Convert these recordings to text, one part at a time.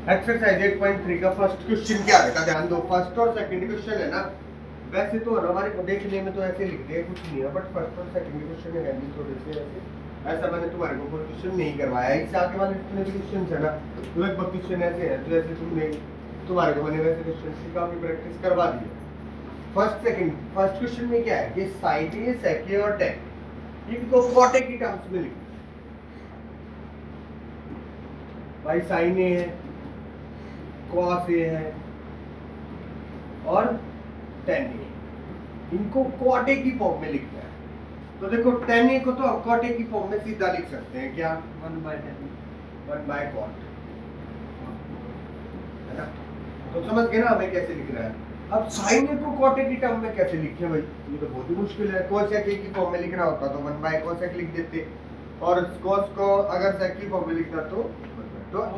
Exercise 8.3 का first question क्या है, ध्यान दो। फर्स्ट और सेकंड क्वेश्चन है ना, वैसे तो हमारे को देखने में तो ऐसे लिख दिया कुछ नहीं है, बट फर्स्ट और सेकंड क्वेश्चन है थोड़े से ऐसा मैंने तुम्हारे को कोई क्वेश्चन नहीं करवाया। इससे आगे वाले जितने भी क्वेश्चन है ना, लगभग क्वेश्चन ऐसे हैं जैसे तुमने तुम्हारे को मैंने वैसे क्वेश्चन की काफी प्रैक्टिस करवा दी है। फर्स्ट क्वेश्चन में क्या है कि साइन ए सेक ए और टेन इनको कॉट की टर्म्स में लिखो। भाई साइन ए है, कॉस ए है और टेन ए, इनको कॉट ए की फॉर्म में लिखना है। तो देखो टेन ए को तो हम कॉट ए की फॉर्म में सीधा लिख सकते हैं, क्या 1/10 है ना। तो समझ गए ना हमें कैसे लिखना है। अब साइन ए को कॉट ए की टर्म में कैसे लिखें भाई, ये तो बहुत ही मुश्किल है। कोसेक ए की फॉर्म में लिखना होता तो 1/कोसेक लिख देते, और कॉस को अगर सेक की फॉर्म में लिखना तो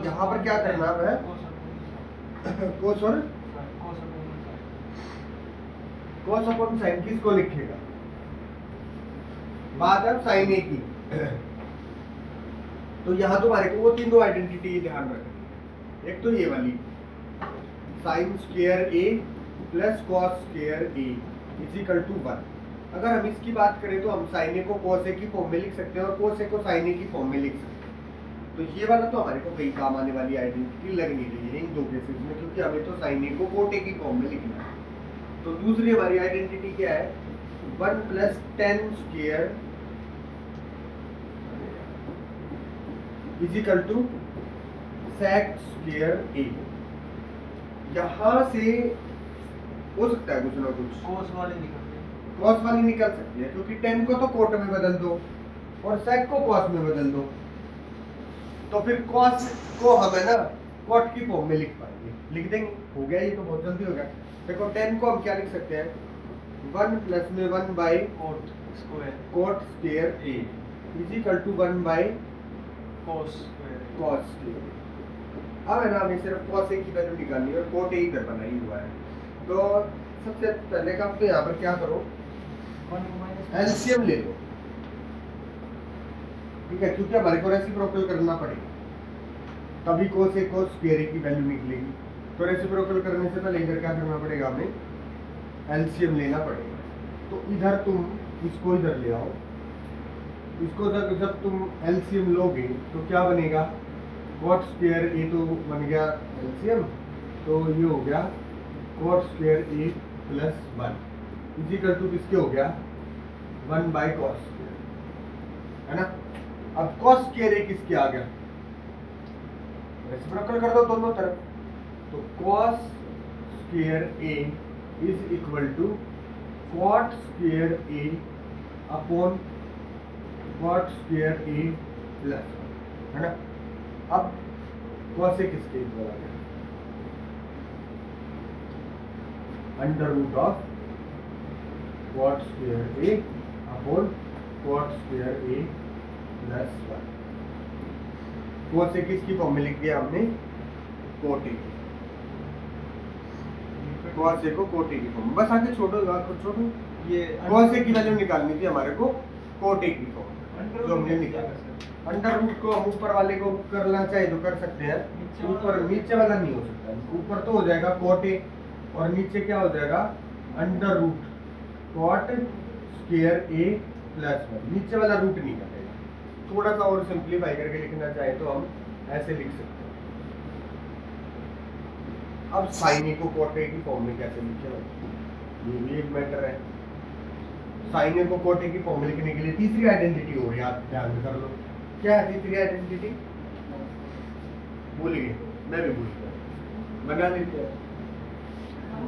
यहाँ पर क्या करना है, कोस और कोस अपॉन साइन किसको लिखेगा। बात है साइन ए की, तो यहाँ तुम्हारे को वो तीनों आइडेंटिटी ध्यान रखनी। एक तो ये वाली sine square A plus cos square A is equal to 1। अगर हम इसकी बात करें तो हम साइन ए को कॉस ए की फॉर्म में लिख सकते हैं और कॉस ए को साइन ए की फॉर्म में लिख सकते हैं। तो ये वाला तो हमारे को कई काम आने वाली आइडेंटिटी लग नहीं रही है इन दो केसेस में, क्योंकि हमें तो साइन ए को कोट ए की फॉर्म में लिखना है। तो दूसरी हमारी आइडेंटिटी क्या है, 1 + 10 square is equal to sec square A. यहाँ से हो सकता है कुछ ना कुछ कॉस वाली निकल सकती है, क्योंकि 10 को तो कोट में बदल दो और सेक को कॉस में बदल दो, तो फिर कॉस को हम है ना कॉट की फॉर्म में लिख पाएंगे, लिख देंगे। हो गया, ये तो बहुत जल्दी हो गया। देखो 10 को हम क्या लिख सकते हैं, 1 प्लस में 1/कोट square A is equal to 1/कोस स्क्वायर। अब है ना हमें सिर्फ कॉस ए की वैल्यू निकालनी है और कोट ए इधर बना ही हुआ है। तो सबसे पहले काम तो यहाँ पर क्या करो, एलसीएम ले लो, ठीक है, क्योंकि हमारे को रेसिप्रोकल करना पड़ेगा, तभी कोस ए कोस स्क्वायर ए की वैल्यू निकलेगी। तो रेसिप्रोकल करने से पहले इधर क्या करना पड़ेगा, हमें एलसीएम लेना पड़ेगा। तो इधर तुम इसको इधर ले आओ, इसको जब तुम एलसीएम लोगे तो क्या बनेगा, कॉट स्क्वायर ए तो बन गया एलसीएम, तो ये हो गया cot square A plus 1 is equal to किसके हो गया, 1/कॉस स्क्वायर, है ना। अब कॉस स्क्वायर ए किसके आ गया, रेसिप्रोकल कर दो दोनों तरफ, तो cos square A is equal to cot square A upon cot square A plus, है ना। अब कॉस ए किसके इक्वल आ गया, under root of cot square A upon cot square A plus 1। Cos A किसकी फॉर्म में लिख दिया हमने, कोट ए की, कॉस ए को कोट ए की फॉर्म। बस आगे छोड़ो ये कॉस ए की वैल्यू निकालनी थी हमारे को कोट ए की फॉर्म, जो हमने निकाला। अंडर रूट को हम ऊपर वाले को करना चाहे तो कर सकते हैं, ऊपर नीचे वाला नहीं हो सकता। ऊपर तो हो जाएगा कोट ए और नीचे क्या हो जाएगा, under root cot square A plus 1, नीचे वाला रूट नहीं कटेगा। थोड़ा सा और सिंप्लीफाई करके लिखना चाहे तो हम ऐसे लिख सकते हैं। अब साइन ए को कॉट ए की फॉर्म में कैसे लिखें, ये भी एक मैटर है। साइन ए को कॉट ए की फॉर्म में लिखने के लिए तीसरी आइडेंटिटी हो रही है, आप ध्यान कर लो। क्या है तीसरी आइडेंटिटी, भूल गए, मैं भी भूल गया, बना लेते हैं।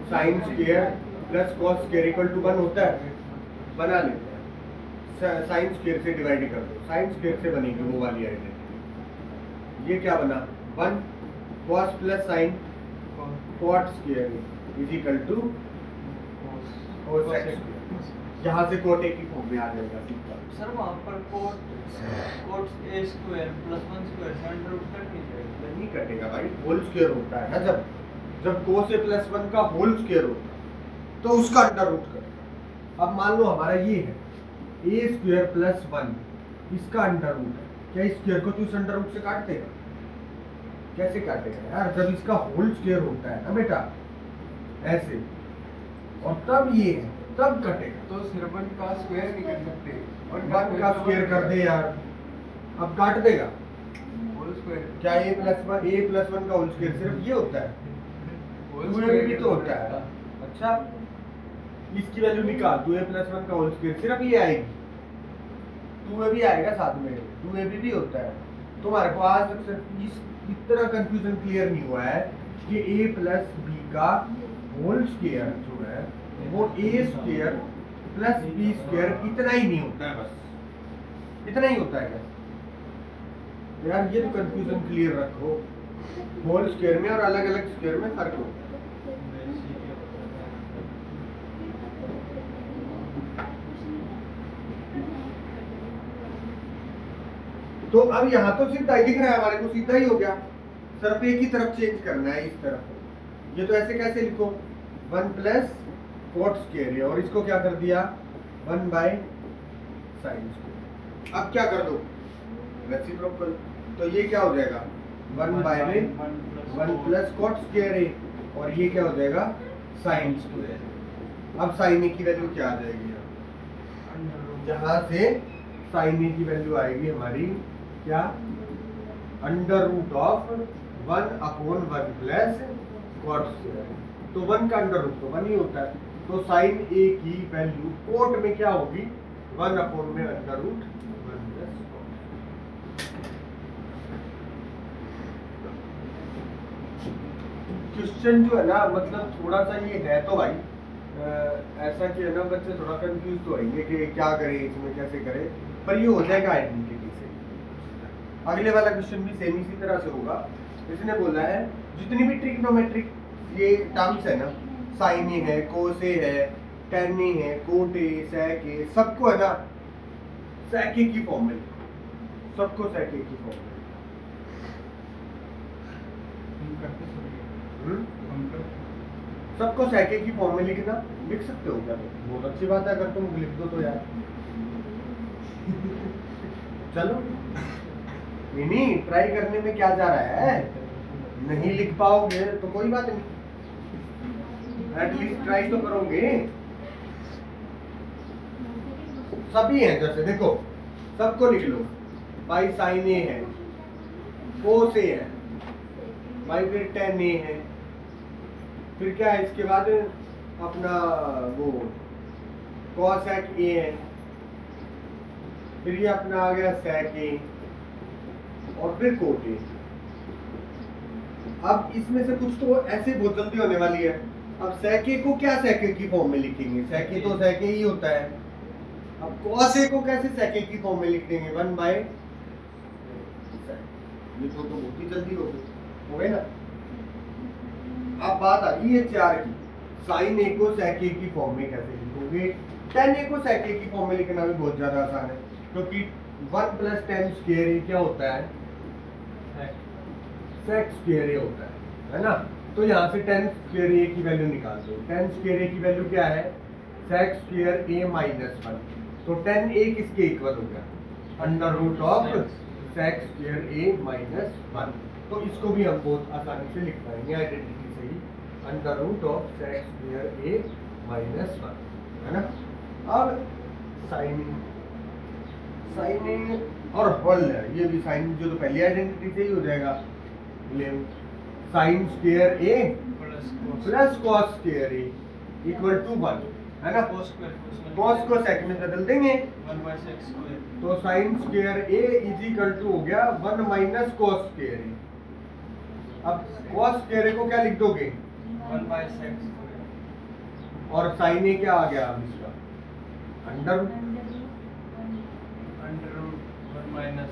Sine square plus cos square equal to 1 होता है, बना लेते हैं। साइन स्क्वायर से डिवाइड कर दो, साइन स्क्वायर से बनेगी वो वाली आइडेंटिटी। ये क्या बना, 1 cos plus sine cot square is equal to cosec square. यहाँ से कोट ए की फॉर्म में आ जाएगा सर। वहाँ पर cot A square plus 1 square से अंडर रूट कट नहीं जाएगा, नहीं कटेगा भाई, होल स्क्वायर होता है ना। जब कोस ए प्लस 1 का होल स्क्वायर होता है तो उसका अंडर रूट कटेगा। अब मान लो हमारा ये है ए स्क्वायर प्लस 1, इसका अंडर रूट है, क्या इस स्क्वायर को तो इस अंडर रूट से काट देगा, कैसे काटेगा यार, जब इसका होल स्क्वायर होता है ना बेटा ऐसे, और तब ये है, तब कटेगा। तो सिर्फ 1 का स्क्वायर नहीं कर सकते, 1 का स्क्वायर कर दे यार, अब काट देगा। होल स्क्वायर क्या a प्लस 1 का होल स्क्वायर सिर्फ ये होता है? होल 2a भी तो होता है। अच्छा, इसकी वैल्यू निकाल, 2a प्लस 1 का होल स्क्वायर सिर्फ ये आएगी, 2a भी आएगा साथ में, 2a भी होता है। तुम्हारे को आज तक सिर्फ इतना कंफ्यूजन क्लियर नहीं हुआ है कि a प्लस b का होल स्क्वायर जो है वो a square plus b square इतना ही नहीं होता है, बस इतना ही होता है बस। यार ये तो कंफ्यूजन क्लियर रखो, होल स्क्वायर में और अलग अलग स्क्वायर में फर्क होता है। तो अब यहाँ तो सीधा ही दिख रहा है हमारे को, सीधा ही हो गया, सिर्फ एक ही तरफ चेंज करना है, इस तरफ। ये तो ऐसे कैसे लिखो, 1 प्लस कॉट स्क्वायर है, और इसको क्या कर दिया 1 बाय साइन स्क्वायर। अब क्या कर दो रेसिप्रोकल, तो ये क्या हो जाएगा 1 बाय में 1 प्लस कॉट स्क्वायर है, और ये क्या हो जाएगा साइन स्क्वायर। अब साइन ए की वैल्यू क्या आ जाएगी, जहां से साइन ए की वैल्यू आएगी हमारी क्या, under root of 1/1 plus cot square. तो 1 का अंडर रूट तो 1 ही होता है, तो साइन ए की वैल्यू कोट में क्या होगी 1/में अंडर रूट 1 प्लस क्वेश्चन जो है ना, मतलब थोड़ा सा ये है तो भाई ऐसा कि है ना, बच्चे थोड़ा कंफ्यूज तो होंगे कि क्या करें इसमें, कैसे करें, पर ये हो जाएगा आइडेंटिटी से। अगले वाला क्वेश्चन भी सेम इसी तरह से होगा। इसने बोला है जितनी भी ट्रिग्नोमेट्रिक ये टर्म्स है ना, साइन ए है, कोस ए है, टेन ए है, कोट ए, सेक ए, सबको है ना सेक ए की फॉर्म में, सबको सेक ए की फॉर्म में। सबको सेक ए की फॉर्म में लिखना, लिख सकते हो क्या? बहुत अच्छी बात है अगर तुम लिख दो तो यार। चलो नहीं, ट्राई करने में क्या जा रहा है, नहीं लिख पाओगे तो कोई बात नहीं, एटलीस्ट ट्राई तो करोगे। सभी हैं, जैसे देखो सबको लिख लो, भाई साइन ए है, कोस ए है, भाई फिर टेन ए है, फिर क्या है इसके बाद अपना वो कॉसेक ए है, फिर ये अपना आ गया सेक ए, और फिर कोट ए। अब इसमें से कुछ तो ऐसे बहुत जल्दी होने वाली है। अब सेक ए को क्या सेक ए की फॉर्म में लिखेंगे, सेक ए तो सेक ए ही होता है। अब कॉस ए को कैसे सेक ए की फॉर्म में लिख देंगे 1 बाय, ये तो बहुत ही जल्दी हो गए ना। अब बात आ रही है 4 की, साइन ए को सेक ए की फॉर्म में कैसे लिखोगे। टेन ए को सेक ए की फॉर्म में लिखना भी बहुत ज्यादा आसान है, क्योंकि 1 प्लस टेन स्क्वायर ए क्या होता है, सेक स्क्वायर ए होता है ना। तो यहाँ से टेन स्क्वायर ए की वैल्यू निकाल दो। टेन स्क्वायर ए की वैल्यू क्या है, सेक स्क्वायर ए माइनस 1। तो टेन ए किसके इक्वल हो गया, under root of sec square A minus 1। तो इसको भी हम बहुत आसानी से लिख पाएंगे आइडेंटिटी से ही, under root of sec square A minus 1, है ना। अब साइन और होल है, ये भी साइन जो तो पहली आइडेंटिटी से ही हो जाएगा, sine square A plus cos square A equal to 1, है ना। कॉस को सेक में बदल देंगे, 1 बाय सेक स्क्वायर, तो sine square A is equal to हो गया 1 माइनस कॉस स्क्वायर ए। अब कॉस स्क्वायर ए को क्या लिख दोगे 1 बाय सेक स्क्वायर, और साइन ए क्या आ गया अब इसका अंडर, अंडर रूट 1 माइनस,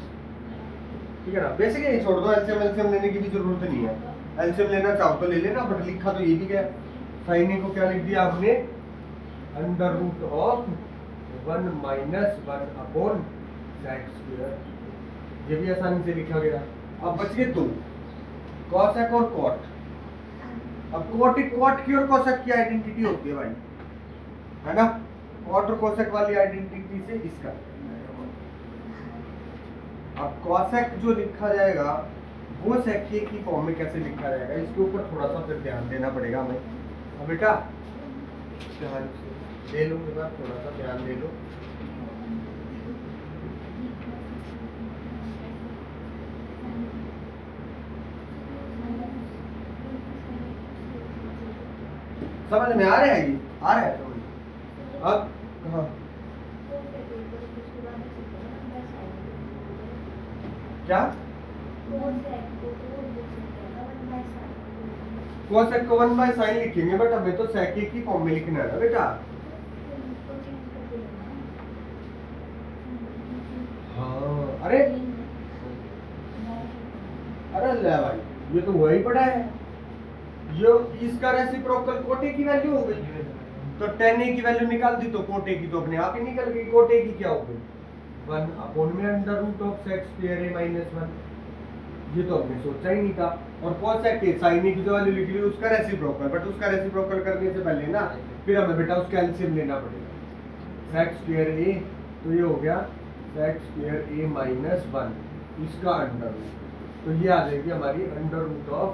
ठीक है ना। बेसिक ये छोड़ दो, एलसीएम लेने की भी जरूरत नहीं है। एलसीएम लेना चाहो तो ले लेना, बट लिखा तो ये भी गया। साइन ए को क्या लिख दिया आपने, under root of 1 minus 1 upon sec square, ये भी आसानी से लिखा गया। अब बच गए 2, कॉसेक और कॉट। अब कॉट की और कॉसेक की आइडेंटिटी होती है भाई, है ना। कॉट और कॉसेक वाली आइडेंटिटी से इसका, अब कॉसेक जो लिखा जाएगा वो सेक ए की फॉर्म में कैसे लिखा जाएगा, इसके ऊपर थोड़ा सा फिर ध्यान देना पड़ेगा हमें। अब बेटा ध्यान से ले लो, मेरा थोड़ा सा ध्यान दे लो। समझ में आ रहा है, ये आ रहा है समझ। अब हाँ क्या कोसेक को 1 बाय साइन लिखेंगे, बट हमें तो सेक ए की फॉर्म में लिखना है ना बेटा। हाँ अरे अरे ले भाई, ये तो वही पड़ा है, ये इसका रेसिप्रोकल कोट ए की वैल्यू हो गई, तो tan a की वैल्यू निकाल दी तो कोट a की तो अपने आप ही निकल गई। कोट a की क्या हो गई 1 अपॉन में under root of sec square a minus 1, ये तो हमने सोचा ही नहीं था। और कोसेक के साइन a की जो वैल्यू लिख ली उसका रेसिप्रोकल, बट उसका रेसिप्रोकल करने से पहले ना फिर हमें बेटा उसका एलसीएम लेना पड़ेगा। सेक स्क्वायर a तो ये हो गया सेक स्क्वायर a माइनस 1, इसका अंडर रूट, तो ये आ जाएगी हमारी under root of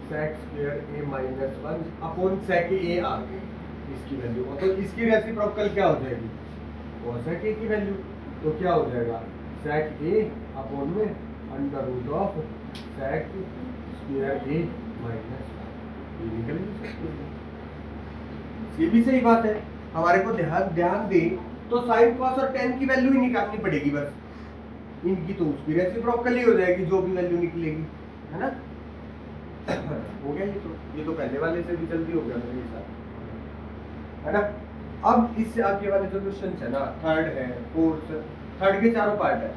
sec square a minus 1 upon sec a आ गई इसकी वैल्यू। तो इसकी रेसिप्रोकल क्या हो जाएगी कोसेक a की वैल्यू, तो क्या हो जाएगा सेक a अपॉन में under root of sec square a minus 1, ये निकल गई। ये भी सही बात है, हमारे को ध्यान दे तो साइन कॉस और टेन की वैल्यू ही निकालनी पड़ेगी बस, इनकी तो उसकी रेसिप्रोकल ही हो जाएगी जो भी वैल्यू निकलेगी, है ना। हो गया ये तो पहले वाले से भी जल्दी हो गया मेरे हिसाब, है ना। अब इससे आगे वाले जो क्वेश्चन है ना, थर्ड है, फोर्थ, थर्ड के चारों पार्ट है,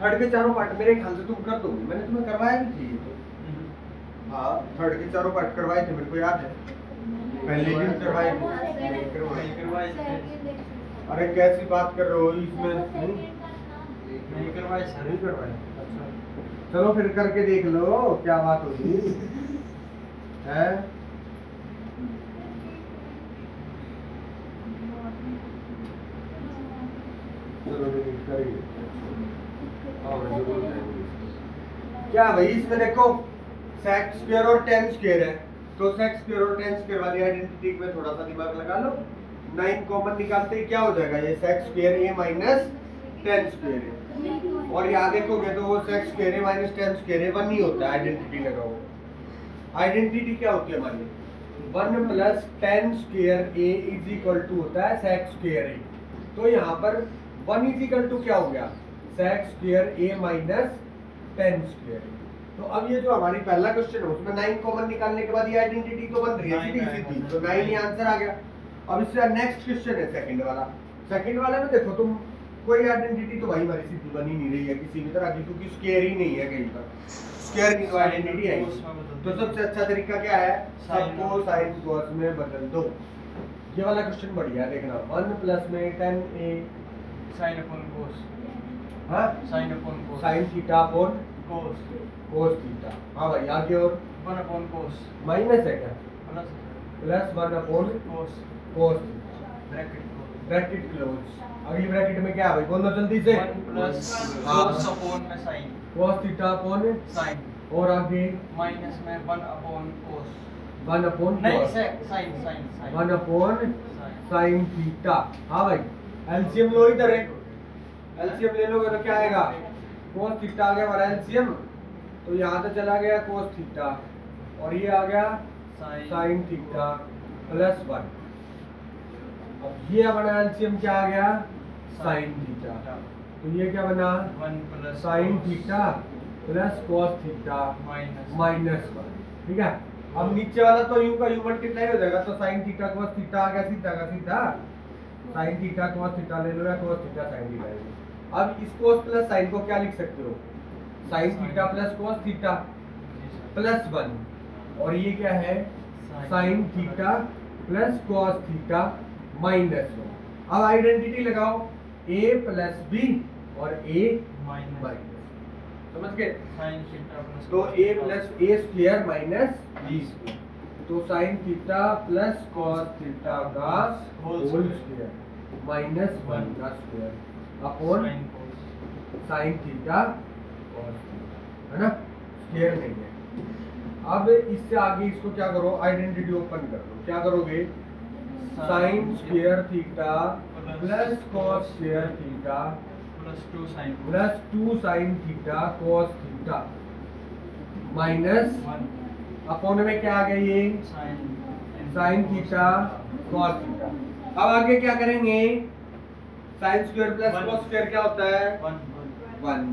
थर्ड के चारों पार्ट मेरे ख्याल से तुम कर दोगे, मैंने तुम्हें करवाया भी थी ये तो। हाँ थर्ड के चारों पार्ट करवाए थे, मेरे को याद है पहले दिन करवाए थे। नहीं करवाए अरे कैसी बात कर रहे हो, इसमें नहीं करवाए सर। नहीं करवाए, अच्छा चलो फिर करके देख लो क्या बात होगी है। चलो करिए, क्या भाई इसमें देखो सेक स्क्वायर और टेन स्क्वायर है, तो सेक स्क्वायर और टेन स्क्वायर वाली आइडेंटिटी में थोड़ा सा दिमाग लगा लो। 9 कॉमन निकालते ही क्या हो जाएगा, ये sec square a minus tan square है, और यहाँ देखोगे तो वो sec square a minus tan square a 1 ही होता है। आइडेंटिटी लगाओ, आइडेंटिटी क्या होती है हमारी 1 plus tan square a is equal to होता है सेक स्क्वायर a, तो यहाँ पर 1 इज इक्वल टू क्या हो गया sec square a minus tan square. तो अब ये जो हमारी पहला क्वेश्चन है उसमें 9 कॉमन निकालने के बाद ये आइडेंटिटी तो बन रही है सीधी, तो 9 ही आंसर आ गया। अब इससे नेक्स्ट क्वेश्चन है सेकंड वाला, सेकंड वाले में देखो तुम कोई आइडेंटिटी तो भाई हमारी सीधी बन ही नहीं रही है किसी भी तरह की, क्योंकि स्क्वायर ही नहीं है कहीं पर, स्क्वायर की तो आइडेंटिटी है। तो सबसे अच्छा तरीका क्या है, सबको साइन कॉस में बदल दो। ये वाला क्वेश्चन बढ़िया है, देखना 1 प्लस में tan a sine upon cos, हाँ sine upon cos, sine theta upon cos, cos theta. हाँ भाई आगे और 1 अपॉन कोस माइनस है क्या, प्लस प्लस 1 अपॉन कोस कोस ब्रैकेट ब्रैकेट क्लोज। अगली ब्रैकेट में क्या है भाई, बोलो जल्दी से 1 प्लस हाँ। कोस अपॉन में sine, cos theta upon sine और आगे माइनस में 1 अपॉन कोस, 1 अपॉन नहीं cos, sine sine 1 upon sine sine theta. हाँ भाई एलसीएम लो इधर है, एलसीएम ले लोगे तो क्या आएगा कोस थीटा आ गया हमारा एलसीएम, तो यहाँ से चला गया कोस थीटा और ये आ गया साइन थीटा प्लस 1। अब ये हमारा एलसीएम क्या आ गया साइन थीटा, तो ये क्या बना 1 plus sign theta plus cos theta minus minus 1, ठीक है। अब नीचे वाला तो यू का यू मल्टीप्लाई हो जाएगा, तो साइन थीटा कॉस थीटा आ गया सीधा का सीधा, साइन थीटा कॉस थीटा ले लो या कॉस थीटा साइन थीटा ले लो। अब इस कॉस प्लस साइन को क्या लिख सकते हो, sine theta plus cos theta plus 1, और ये क्या है sine theta plus cos theta minus 1। अब आइडेंटिटी लगाओ a प्लस b और a माइनस, समझ गए। साइन थीटा प्लस तो a plus a square minus b square, तो sine theta plus cos theta का होल स्क्वायर माइनस 1 का square upon sine cos sine theta cos theta, है ना। Square नहीं है। अब इससे आगे इसको क्या करो, आइडेंटिटी ओपन कर दो। क्या करोगे, sine square theta plus cos square theta +2 sin plus 2 sign theta cos theta minus 1 upon में क्या आ गया, ये साइन थीटा कॉस थीटा। अब आगे क्या करेंगे, sign square plus One. Cos square क्या होता है, 1।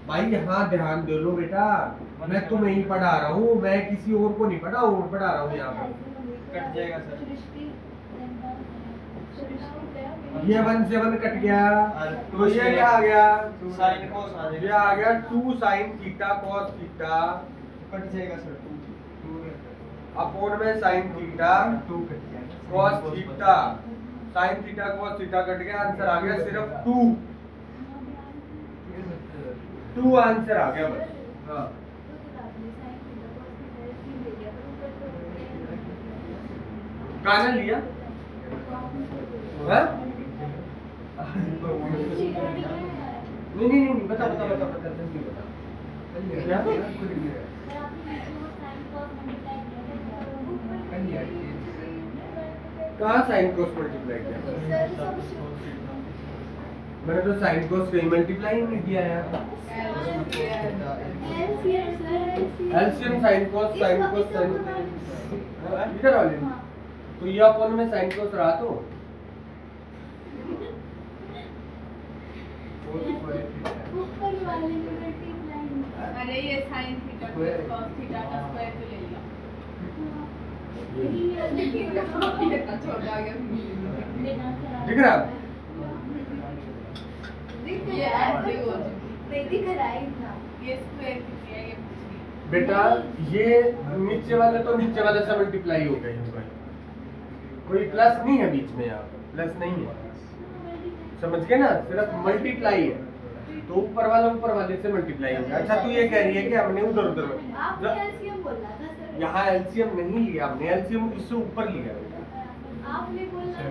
भाई यहाँ ध्यान दे लो बेटा, मैं तुम्हें ही पढ़ा रहा हूँ, मैं किसी और को नहीं पढ़ा रहा हूँ यहाँ पर। कट जाएगा सर। ये 1 से 1 कट गया, और तो ये क्या आ गया, sin cos आ ये जाएगा। आ गया 2 sign theta cos theta cut जाएगा सर 2 अपोन में sign theta cos theta. Sign theta cos theta cut गया, आंसर आ गया सिर्फ 2 आंसर आ गया बस। हाँ गाना लिया हाँ? नहीं बता जल्दी बता। कहाँ साइन कोस मल्टीप्लाई किया, मैंने तो साइन कोस कहीं मल्टीप्लाई नहीं किया यार। एलसीएम साइन कोस साइन इधर वाले में। तो ये अपन में साइन कोस रहा तो अरे ये sign theta plus cos theta का स्क्वायर तो ले लिया। इतना छोटा आ गया। दिख रहा है? ये ऐसे हो ये स्क्वायर कितनी है ये पूछिए। बेटा ये नीचे वाले तो नीचे वाले से मल्टीप्लाई हो गए होगा, कोई प्लस नहीं है बीच में, यहाँ पर प्लस नहीं है, समझ गए ना, सिर्फ मल्टीप्लाई है। तो ऊपर वाले से मल्टीप्लाई हो गया। अच्छा तू ये कह रही है कि हमने उधर यहाँ एलसीएम नहीं लिया, हमने एलसीएम इससे ऊपर लिया।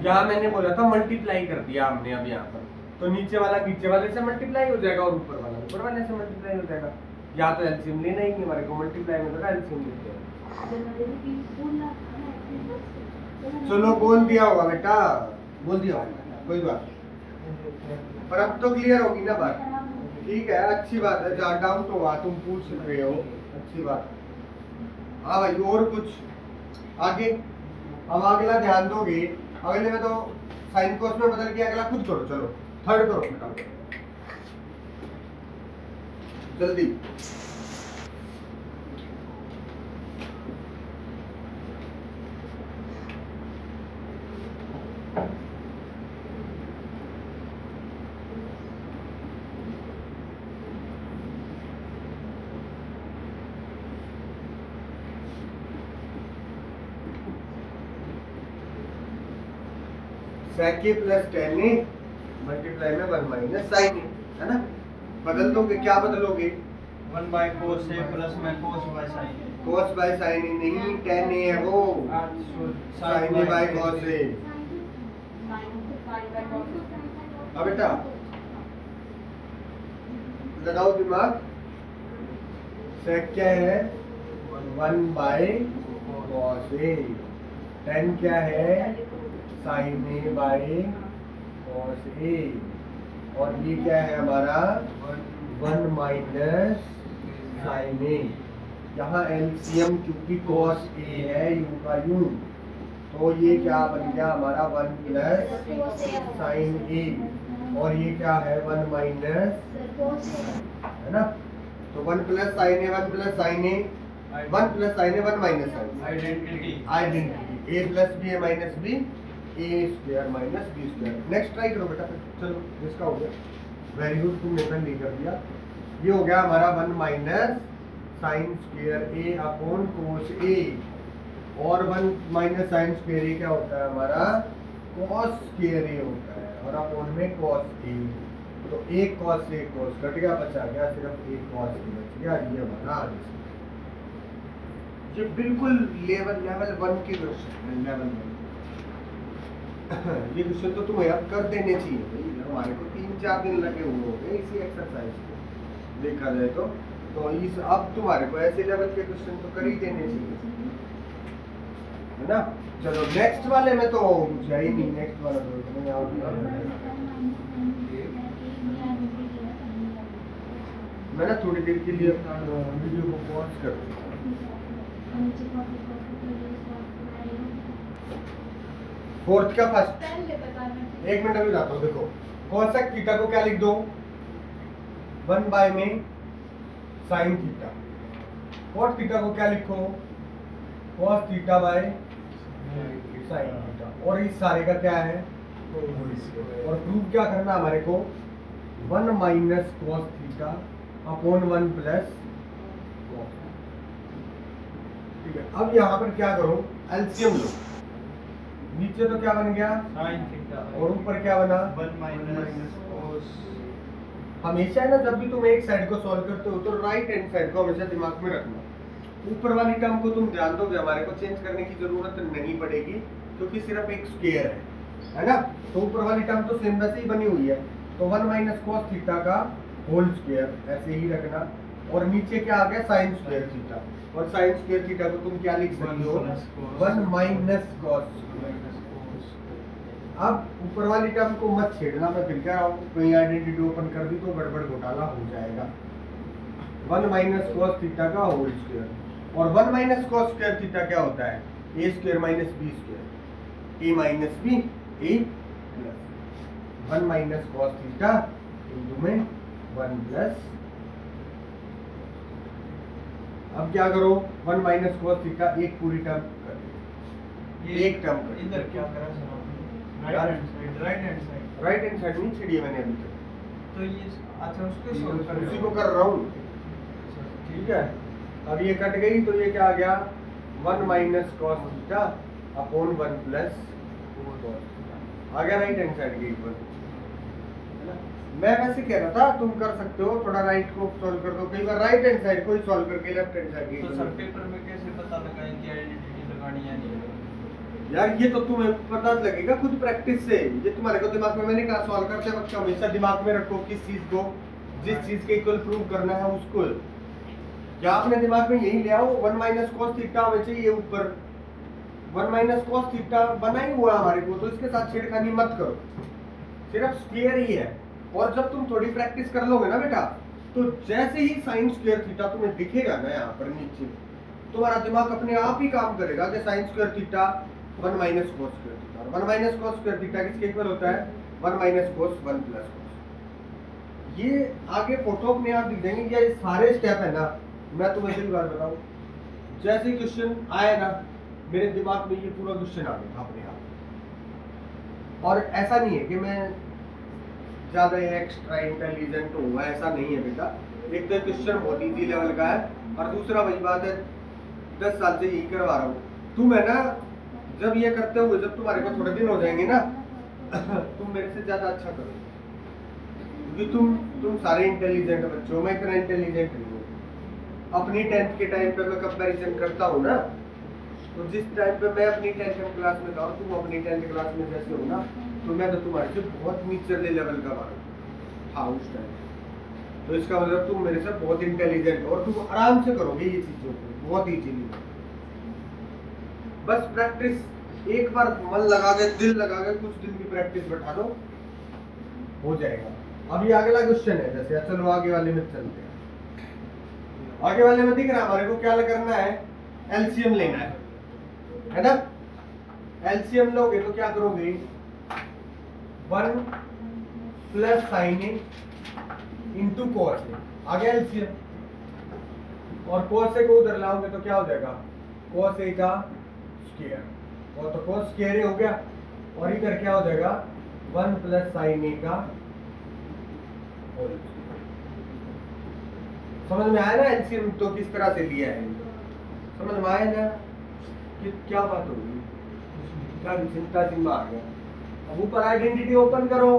यहाँ मैंने बोला था मल्टीप्लाई कर दिया हमने अब यहाँ पर, तो नीचे वाले से मल्टीप्लाई हो जाएगा और ऊपर वाले से मल्टीप्लाई हो जाएगा। या तो एलसीएम लेना ही नहीं हमारे को, मल्टीप्लाई में तो एलसीएम लेते हैं। चलो बोल दिया होगा बेटा, बोल दिया होगा, कोई बात नहीं। पर अब तो क्लियर होगी ना बात, ठीक है, अच्छी बात है। जहाँ डाउट होगा तुम पूछ रहे हो, अच्छी बात। हाँ भाई और कुछ आगे, अब अगला ध्यान दोगे, अगले में तो साइन कोस में बदल के अगला खुद करो। चलो थर्ड करो फटाफट जल्दी। sec a plus tan a multiply में 1 माइनस साइन a, है ना। बदल दोगे, क्या बदलोगे, 1 by cos a प्लस में cos by sin a। cos by sin a नहीं, tan a है वो, sin a by cos a। अब बेटा लगाओ दिमाग, sec क्या है 1 बाय cos a, tan क्या है sin a by cos a, और ये क्या है हमारा 1 माइनस sin a। यहाँ एलसीएम क्योंकि cos a है u का u, तो ये क्या बन गया हमारा 1 प्लस sin a, और ये क्या है 1 माइनस, है ना। तो 1 plus sin a 1 plus sin a 1 plus sin a 1 minus sin a, identity identity a plus b a minus b a square minus b square. Next try करो बेटा, चलो इसका हो गया, वेरी गुड, तुमने इतना नहीं कर दिया। ये हो गया हमारा 1 minus sine square a upon cos a, और 1 माइनस साइन स्क्वायर a क्या होता है हमारा cos स्क्वायर a होता है, और अपॉन में cos a, तो एक cos से एक cos कट गया, बचा गया सिर्फ एक cos a बच गया। ये हमारा आंसर, ये बिल्कुल लेवल 1 के क्वेश्चन, लेवल 1 ये क्वेश्चन तो तुम्हें अब कर देने चाहिए भाई, हमारे को 3-4 दिन लगे हुए होंगे इसी एक्सरसाइज को देखा जाए तो तो इस अब तुम्हारे को ऐसे लेवल के क्वेश्चन तो कर ही देने चाहिए, है ना। चलो नेक्स्ट वाले में तो कुछ है ही नहीं, नेक्स्ट वाला तो तुम्हें और भी मैं ना थोड़ी देर के लिए वीडियो को पॉज कर दूँ। फोर्थ का फर्स्ट, एक मिनट अभी जाता हूँ। देखो कोसेक थीटा को क्या लिख दो, 1 बाय में साइन थीटा। कॉट थीटा को क्या लिखो, cos theta by sine theta. और इस सारे का क्या है, और प्रूफ क्या करना हमारे को, 1 minus cos theta upon 1 plus cos. ठीक है, अब यहाँ पर क्या करो, एलसीएम लो। नीचे तो क्या बन गया sin थीटा और ऊपर क्या बना 1 माइनस cos। हमेशा है ना, जब भी तुम एक साइड को सॉल्व करते हो तो राइट हैंड साइड को हमेशा दिमाग में रखना। ऊपर वाली टर्म को तुम ध्यान दोगे, हमारे को चेंज करने की जरूरत नहीं पड़ेगी क्योंकि सिर्फ एक स्क्वायर है ना। तो ऊपर वाली टर्म तो सेम वैसे ही बनी हुई है, तो 1 माइनस कॉस थीटा का होल स्क्वायर ऐसे ही रखना। और नीचे क्या आ गया साइन स्क्वायर थीटा, और साइन स्क्वायर थीटा को तुम क्या लिख सकते हो, 1 माइनस कॉस। अब ऊपर वाली टर्म को मत छेड़ना, मैं फिर कह रहा हूँ कोई आइडेंटिटी ओपन कर दी तो गड़बड़ घोटाला हो जाएगा। 1 माइनस कॉस थीटा का होल स्क्वायर, और 1 माइनस कॉस स्क्वायर थीटा क्या होता है, A square minus B square, A minus B A plus 1 minus cos theta into में 1 प्लस। अब क्या करो, 1 माइनस कॉस थीटा एक पूरी टर्म कर दो, एक टर्म कर दो। इधर क्या करा सर आपने, right hand side right hand side नहीं छिड़ी है मैंने अभी तक, तो ये अच्छा उसको सॉल्व कर उसी को कर रहा हूँ। ठीक है, अब ये कट गई तो ये क्या आ गया, 1 minus cos theta upon 1 plus आ गया राइट हैंड साइड के इक्वल। मैं वैसे कह रहा था तुम कर सकते हो, थोड़ा राइट को सॉल्व कर दो, कई बार राइट हैंड साइड को ही सॉल्व करके लेफ्ट हैंड साइड तो सर की। पेपर में कैसे पता लगाएं कि आइडेंटिटी लगानी है नहीं? यार ये तो तुम्हें पता लगेगा खुद प्रैक्टिस से, ये तुम्हारे को दिमाग में, मैंने कहा सॉल्व करते वक्त हमेशा दिमाग में रखो किस चीज को, जिस चीज के इक्वल प्रूव करना है उसको। क्या आपने दिमाग में यही ले आओ, 1 माइनस कॉस थीटा हमें चाहिए ऊपर, 1 माइनस कॉस थीटा बना ही हुआ हमारे को, तो इसके साथ छेड़खानी मत करो, सिर्फ स्क्वायर ही है। और जब तुम थोड़ी प्रैक्टिस कर लोगे ना बेटा, तो जैसे ही साइन स्क्वायर थीटा तुम्हें दिखेगा ना यहाँ पर नीचे, तुम्हारा दिमाग अपने आप ही काम करेगा कि sine square theta 1 minus cos square theta, 1 minus cos square theta किसके इक्वल होता है, 1 माइनस कॉस 1 प्लस कॉस। ये आगे फोटो अपने आप दिख जाएंगे। ये सारे स्टेप है ना, मैं तुम्हें एक बार बताऊं, जैसे क्वेश्चन आए ना मेरे दिमाग में ये पूरा क्वेश्चन आ गया अपने आप। और ऐसा नहीं है कि मैं ज्यादा एक्स्ट्रा इंटेलिजेंट हूँ, ऐसा नहीं है बेटा। एक तो क्वेश्चन बहुत इजी लेवल का है, और दूसरा वही बात है 10 साल से यही करवा रहा हूँ। तुम है ना, जब ये करते हुए जब तुम्हारे को थोड़े दिन हो जाएंगे ना तुम मेरे से ज्यादा अच्छा करो, क्योंकि तुम सारे इंटेलिजेंट बच्चे हो, मैं इतना इंटेलिजेंट नहीं हूँ। अपनी 10th के टाइम पे मैं कंपैरिजन करता हूँ ना, तो जिस टाइम पे मैं अपनी 10th क्लास में था और तुम अपनी 10th क्लास में जैसे हो ना, तो मैं तो तुम्हारे से बहुत नीचले लेवल का था उस टाइम। तो इसका मतलब तुम मेरे से बहुत इंटेलिजेंट हो और तुम आराम से करोगे ये चीजों को बहुत इजीली। बस प्रैक्टिस, एक बार मन लगा के दिल लगा के कुछ दिन की प्रैक्टिस बैठा दो, हो जाएगा। अभी अगला क्वेश्चन है, जैसे चलो आगे वाले में चलते हैं। आगे वाले में दिख रहा है हमारे को क्या करना है, एलसीएम लेना है ना। एलसीएम लोगे तो क्या करोगे, 1 plus sign A into cos A, आ गया एलसीएम। और कॉस ए को उधर लाओगे तो क्या हो जाएगा, कॉस ए का स्क्वायर, और तो कॉस स्क्वायर ए हो गया। और इधर क्या हो जाएगा, 1 प्लस साइन ए का होल। समझ में आया ना एलसीएम तो किस तरह से लिया है, समझ में आया ना कि क्या बात होगी, क्या चिंता चिंता आ गया। अब ऊपर आइडेंटिटी ओपन करो,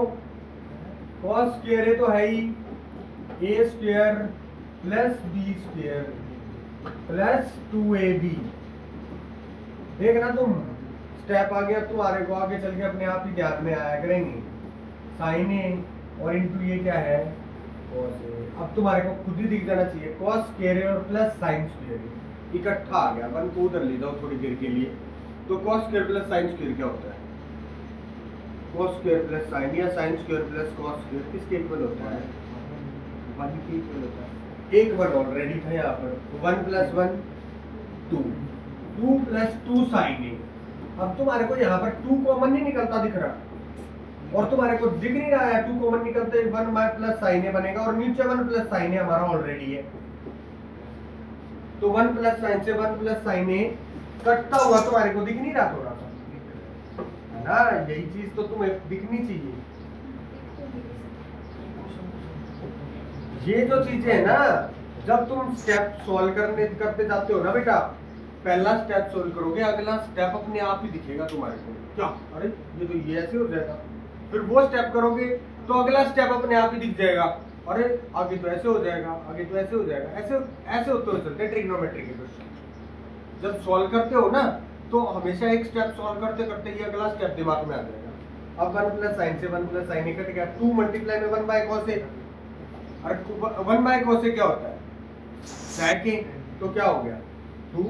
कॉस स्क्वायर है तो है ही, A square plus B square plus 2ab। देखना तुम स्टेप आ गया तुम्हारे को, आगे चल के अपने आप ही ध्यान में आया करेंगे। साइन ए और इंटू ये क्या है cos A। अब तुम्हारे को खुद ही दिख जाना चाहिए cos स्क्वायर और प्लस sin स्क्वायर इकट्ठा आ गया। वन को उधर ले जाओ थोड़ी देर के लिए। तो cos square plus sin square क्या होता है? cos स्क्वायर प्लस sin या sin square plus cos square किसके इक्वल होता है? 1 के इक्वल होता है। एक वन ऑलरेडी था यहाँ पर, 1 प्लस 1 2, 2 प्लस 2 sin A। अब तुम्हारे को यहाँ पर 2 कॉमन नहीं निकलता दिख रहा, और तुम्हारे को दिख नहीं रहा है 2 कॉमन निकलते 1 प्लस sin A बनेगा, और नीचे 1 प्लस sin A हमारा ऑलरेडी है। तो 1 प्लस sin से 1 प्लस sin A कटता हुआ तुम्हारे को दिख नहीं रहा थोड़ा सा, है ना? यही चीज तो तुम्हें दिखनी चाहिए। ये जो चीजें है ना, जब तुम स्टेप सॉल्व करते जाते हो ना बेटा, पहला स्टेप सॉल्व करोगे, अगला स्टेप अपने आप ही दिखेगा तुम्हारे को। क्या, अरे ये तो ये ऐसे हो जाएगा। फिर वो स्टेप करोगे तो अगला स्टेप अपने आप ही दिख जाएगा, अरे आगे तो ऐसे हो जाएगा, आगे तो ऐसे हो जाएगा। ऐसे ऐसे होते हुए चलते हैं ट्रिग्नोमेट्री के क्वेश्चन। जब सॉल्व करते हो ना, तो हमेशा एक स्टेप सॉल्व करते करते ये अगला स्टेप दिमाग में आ जाएगा। अब 1 प्लस sin से 1 प्लस sin A कट गया, 2 मल्टीप्लाई में 1 बाय cos A। अरे 1 बाय cos A क्या होता है? sec A। तो क्या हो गया? 2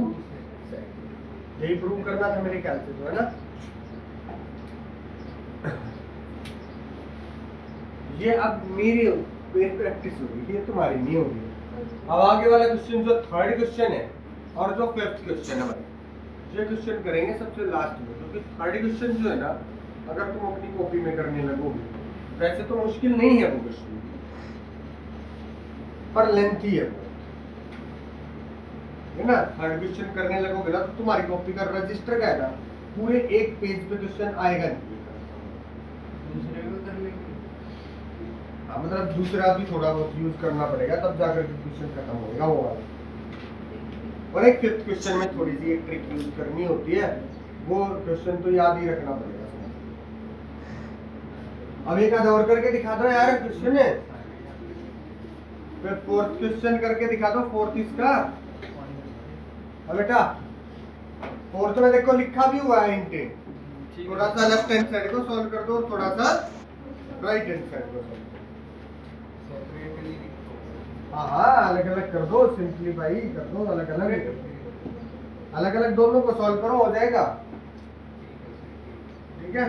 sec A। यही प्रूव करना था मेरे ख्याल से, तो है ना? ये अब मेरी प्रैक्टिस होगी, ये तुम्हारी नहीं होगी। अब आगे वाला क्वेश्चन जो थर्ड क्वेश्चन है और जो फिफ्थ क्वेश्चन है भाई, ये क्वेश्चन करेंगे सबसे लास्ट में, क्योंकि थर्ड क्वेश्चन जो है ना, अगर तुम अपनी कॉपी में करने लगोगे, वैसे तो मुश्किल नहीं है वो क्वेश्चन, पर लेंथी है वो, है ना? थर्ड क्वेश्चन करने लगोगे ना, तो तुम्हारी कॉपी का रजिस्टर क्या है ना, पूरे एक पेज पे क्वेश्चन आएगा नहीं। दूसरे में कर लेंगे। हाँ, मतलब दूसरा भी थोड़ा बहुत यूज करना पड़ेगा, तब जाकर क्वेश्चन खत्म होगा वो वाला। और एक फिफ्थ क्वेश्चन में थोड़ी सी एक ट्रिक यूज करनी होती है, वो क्वेश्चन तो याद ही रखना पड़ेगा। अब एक आधा और करके दिखा दो यार क्वेश्चन है, फिर फोर्थ क्वेश्चन करके दिखा दो, फोर्थ इसका। अब बेटा फोर्थ में देखो लिखा भी हुआ है इंटेंट, थोड़ा सा लेफ्ट हैंड साइड को सॉल्व कर दो और थोड़ा सा राइट हैंड साइड को सॉल्व। सेपरेटली हाँ हाँ, अलग अलग कर दो, सिंप्लीफाई कर दो, अलग अलग दोनों को सॉल्व करो, हो जाएगा। ठीक है।